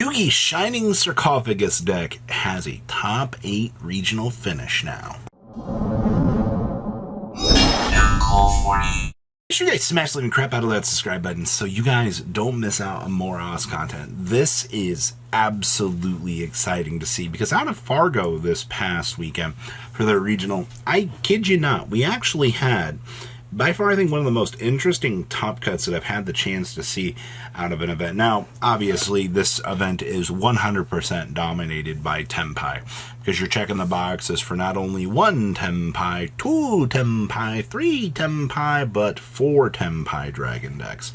Yugi's Shining Sarcophagus deck has a top 8 regional finish now. Make sure you guys smash the living crap out of that subscribe button so you guys don't miss out on more Oz content. This is absolutely exciting to see because out of Fargo this past weekend for their regional, I kid you not, we actually had by far, I think, one of the most interesting top cuts that I've had the chance to see out of an event. Now, obviously, this event is 100% dominated by Tenpai, because you're checking the boxes for not only 1 Tenpai, 2 Tenpai, 3 Tenpai, but 4 Tenpai Dragon decks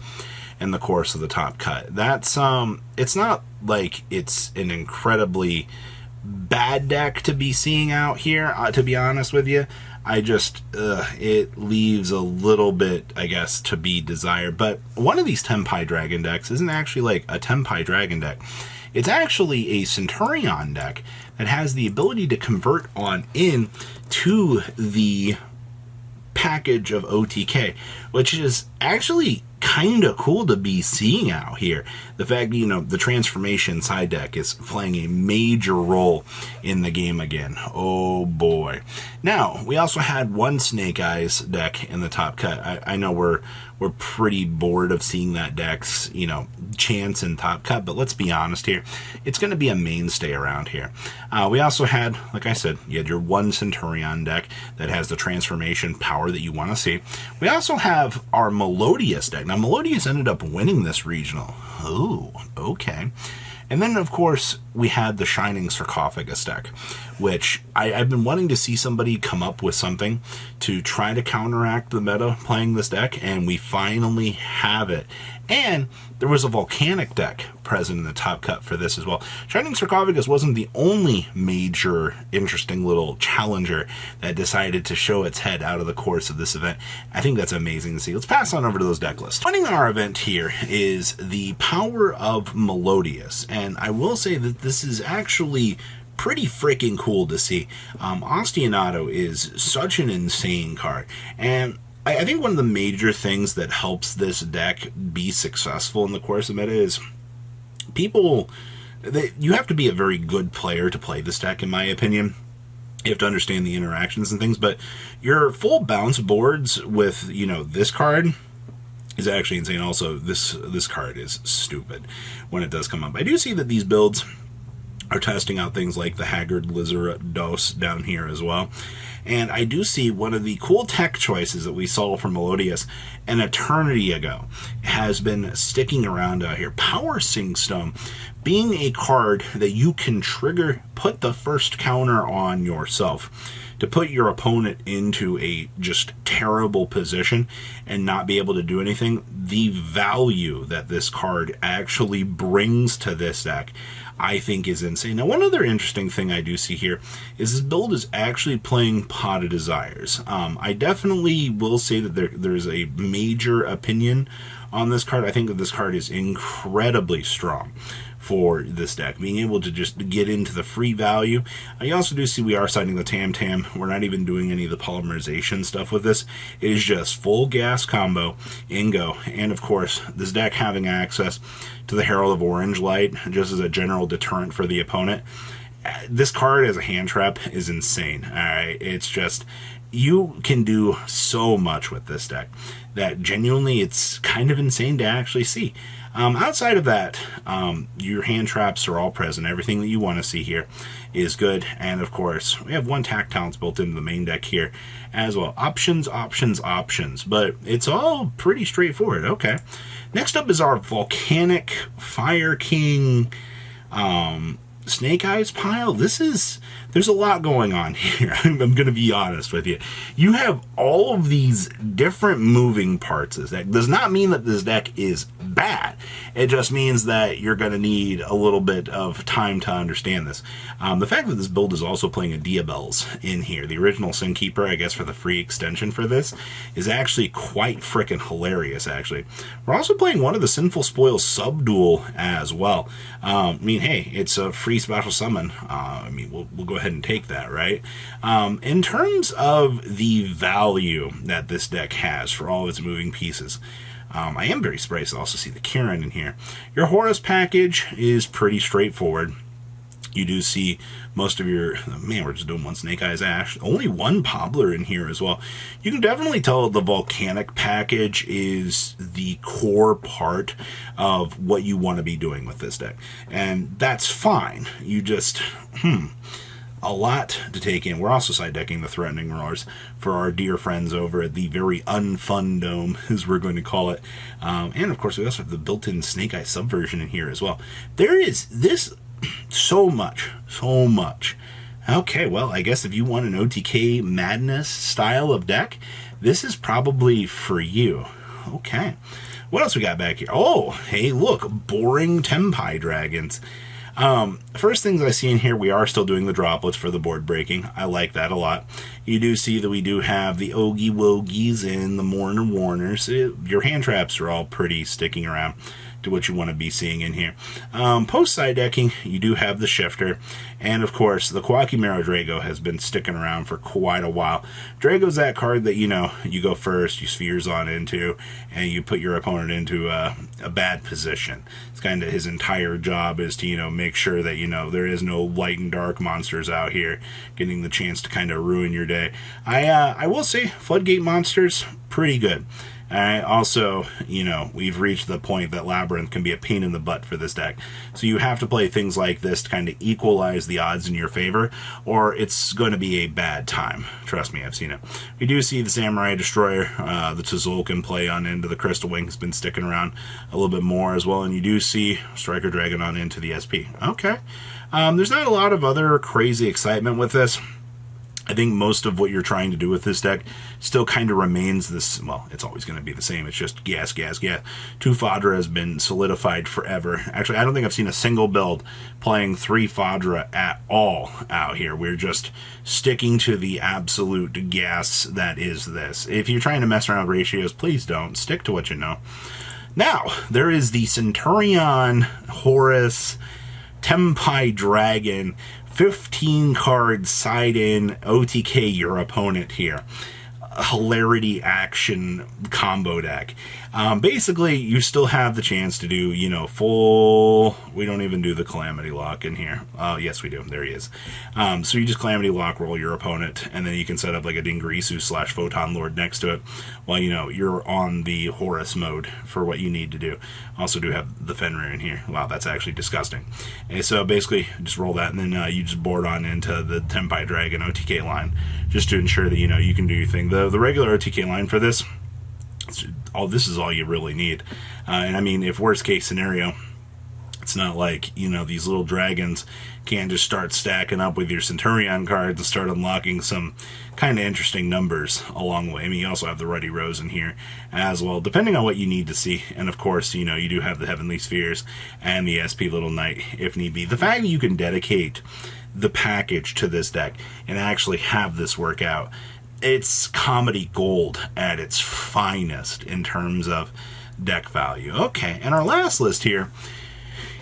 in the course of the top cut. That's, it's not like it's an incredibly bad deck to be seeing out here, to be honest with you. I just, it leaves a little bit, I guess, to be desired. But one of these Tenpai Dragon decks isn't actually like a Tenpai Dragon deck. It's actually a Centurion deck that has the ability to convert on in to the package of OTK, which is actually kind of cool to be seeing out here. The fact that, you know, the transformation side deck is playing a major role in the game again. Oh boy. Now, we also had one Snake Eyes deck in the top cut. I know we're pretty bored of seeing that deck's, you know, chance in top cut, but let's be honest here. It's going to be a mainstay around here. We also had, like I said, you had your one Centurion deck that has the transformation power that you want to see. We also have our Melodious deck. Now, Melodious ended up winning this regional. Oh, okay. And then, of course, we had the Shining Sarcophagus deck, which I've been wanting to see somebody come up with something to try to counteract the meta playing this deck, and we finally have it. And there was a Volcanic deck present in the top cut for this as well. Shining Sarcophagus wasn't the only major interesting little challenger that decided to show its head out of the course of this event. I think that's amazing to see. Let's pass on over to those deck lists. Running our event here is the power of Melodious, and I will say that this is actually pretty freaking cool to see. Ostionato is such an insane card, and I think one of the major things that helps this deck be successful in the course of meta is people, you have to be a very good player to play this deck, in my opinion. You have to understand the interactions and things, but your full bounce boards with, you know, this card is actually insane. Also, this card is stupid when it does come up. I do see that these builds are testing out things like the Haggard Lizard Dose down here as well. And I do see one of the cool tech choices that we saw from Melodious an eternity ago has been sticking around out here. Power Sing Stone being a card that you can trigger, put the first counter on yourself to put your opponent into a just terrible position and not be able to do anything. The value that this card actually brings to this deck, I think, is insane. Now, one other interesting thing I do see here is this build is actually playing Pot of Desires. I definitely will say that there's a major opinion on this card. I think that this card is incredibly strong for this deck, being able to just get into the free value. I also do see we are citing the Tam Tam. We're not even doing any of the polymerization stuff with this. It is just full gas combo in go. And of course, this deck having access to the Herald of Orange Light just as a general deterrent for the opponent. This card as a hand trap is insane. Alright, it's just, you can do so much with this deck that genuinely it's kind of insane to actually see. Outside of that, your hand traps are all present. Everything that you want to see here is good. And of course, we have one Tactiles built into the main deck here as well. Options, options, options. But it's all pretty straightforward. Okay. Next up is our Volcanic Fire King Snake Eyes pile. There's a lot going on here. I'm going to be honest with you. You have all of these different moving parts. This deck does not mean that this deck is bad. It just means that you're going to need a little bit of time to understand this. The fact that this build is also playing a Diabells in here, the original Sin Keeper, I guess, for the free extension for this, is actually quite freaking hilarious, actually. We're also playing one of the Sinful Spoils Subdual as well. I mean, hey, it's a free special summon. I mean, we'll go ahead and take that, right? In terms of the value that this deck has for all of its moving pieces, I am very surprised to also see the Kieran in here. Your Horus package is pretty straightforward. You do see most of your... Man, we're just doing one Snake Eyes Ash. Only one Pobbler in here as well. You can definitely tell the Volcanic package is the core part of what you want to be doing with this deck. And that's fine. You just... a lot to take in. We're also side decking the Threatening Roars for our dear friends over at the very unfun dome, as we're going to call it. And of course, we also have the built-in Snake Eye subversion in here as well. There is this... So much. Okay, well, I guess if you want an OTK madness style of deck, this is probably for you. Okay. What else we got back here? Oh, hey, look, boring Tenpai Dragons. First things I see in here, we are still doing the droplets for the board breaking. I like that a lot. You do see that we do have the Ogie Wogies and the Mourner Warners. Your hand traps are all pretty sticking around to what you want to be seeing in here. Post side decking, you do have the Shifter, and of course the Quackimero Drago has been sticking around for quite a while. Drago's that card that, you know, you go first, you spheres on into, and you put your opponent into a bad position. It's kind of his entire job is to, you know, make sure that, you know, there is no light and dark monsters out here getting the chance to kind of ruin your day. I will say Floodgate monsters, pretty good. Also, you know, we've reached the point that Labyrinth can be a pain in the butt for this deck. So you have to play things like this to kind of equalize the odds in your favor, or it's going to be a bad time. Trust me, I've seen it. We do see the Samurai Destroyer, the Tzolk'in play on into the Crystal Wing has been sticking around a little bit more as well, and you do see Striker Dragon on into the SP. Okay. There's not a lot of other crazy excitement with this. I think most of what you're trying to do with this deck still kind of remains this, well, it's always going to be the same. It's just gas. 2 Fadra has been solidified forever. Actually, I don't think I've seen a single build playing 3 Fadra at all out here. We're just sticking to the absolute gas that is this. If you're trying to mess around with ratios, please don't. Stick to what you know. Now, there is the Centurion Horus Tenpai Dragon 15 card side in OTK your opponent here. Hilarity action combo deck. Basically, you still have the chance to do, you know, full... We don't even do the Calamity Lock in here. Yes, we do. There he is. So you just Calamity Lock roll your opponent, and then you can set up like a Dingrisu / Photon Lord next to it while, you know, you're on the Horus mode for what you need to do. Also do have the Fenrir in here. Wow, that's actually disgusting. And so basically, just roll that, and then you just board on into the Tenpai Dragon OTK line just to ensure that, you know, you can do your thing. The regular OTK line for this, this is all you really need. And I mean, if worst case scenario, it's not like, you know, these little dragons can't just start stacking up with your Centurion cards and start unlocking some kind of interesting numbers along the way. I mean, you also have the Ruddy Rose in here as well, depending on what you need to see. And of course, you know, you do have the Heavenly Spheres and the SP Little Knight if need be. The fact that you can dedicate the package to this deck and actually have this work out, it's comedy gold at its finest in terms of deck value. Okay, and our last list here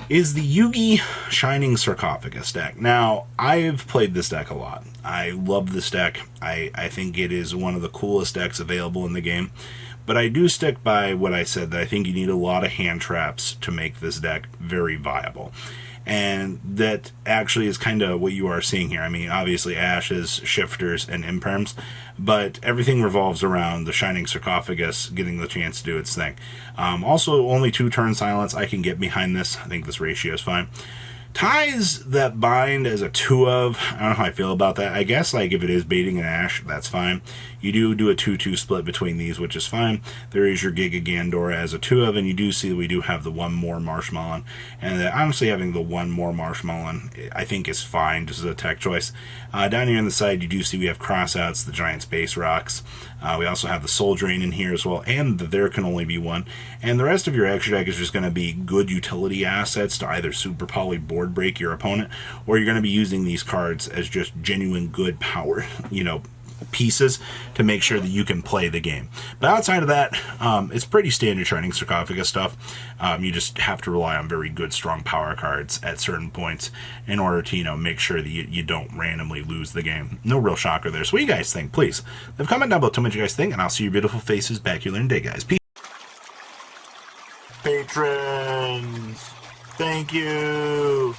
is the Yugi Shining Sarcophagus deck. Now, I've played this deck a lot. I love this deck. I think it is one of the coolest decks available in the game. But I do stick by what I said, that I think you need a lot of hand traps to make this deck very viable. And that actually is kind of what you are seeing here. I mean, obviously Ashes, Shifters, and Imperms, but everything revolves around the Shining Sarcophagus getting the chance to do its thing. Also, only 2 turn silence. I can get behind this. I think this ratio is fine. Ties that bind as a 2 of, I don't know how I feel about that. I guess, like, if it is baiting an Ash, that's fine. You do a 2-2 split between these, which is fine. There is your Giga Gandora as a 2 of, and you do see that we do have the 1 more Marshmallow. And that honestly, having the 1 more Marshmallow, I think is fine, just as a tech choice. Down here on the side, you do see we have Crossouts, the Giant Space Rocks. We also have the Soul Drain in here as well, and the There Can Only Be One. And the rest of your extra deck is just going to be good utility assets to either Super Poly board break your opponent, or you're going to be using these cards as just genuine good power, you know, pieces to make sure that you can play the game. But outside of that, it's pretty standard Shining Sarcophagus stuff. You just have to rely on very good, strong power cards at certain points in order to, you know, make sure that you don't randomly lose the game. No real shocker there. So what do you guys think? Please leave a comment down below. Tell me what you guys think, and I'll see your beautiful faces back here in the day, guys. Peace. Patrons, thank you.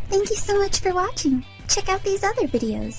Thank you so much for watching. Check out these other videos.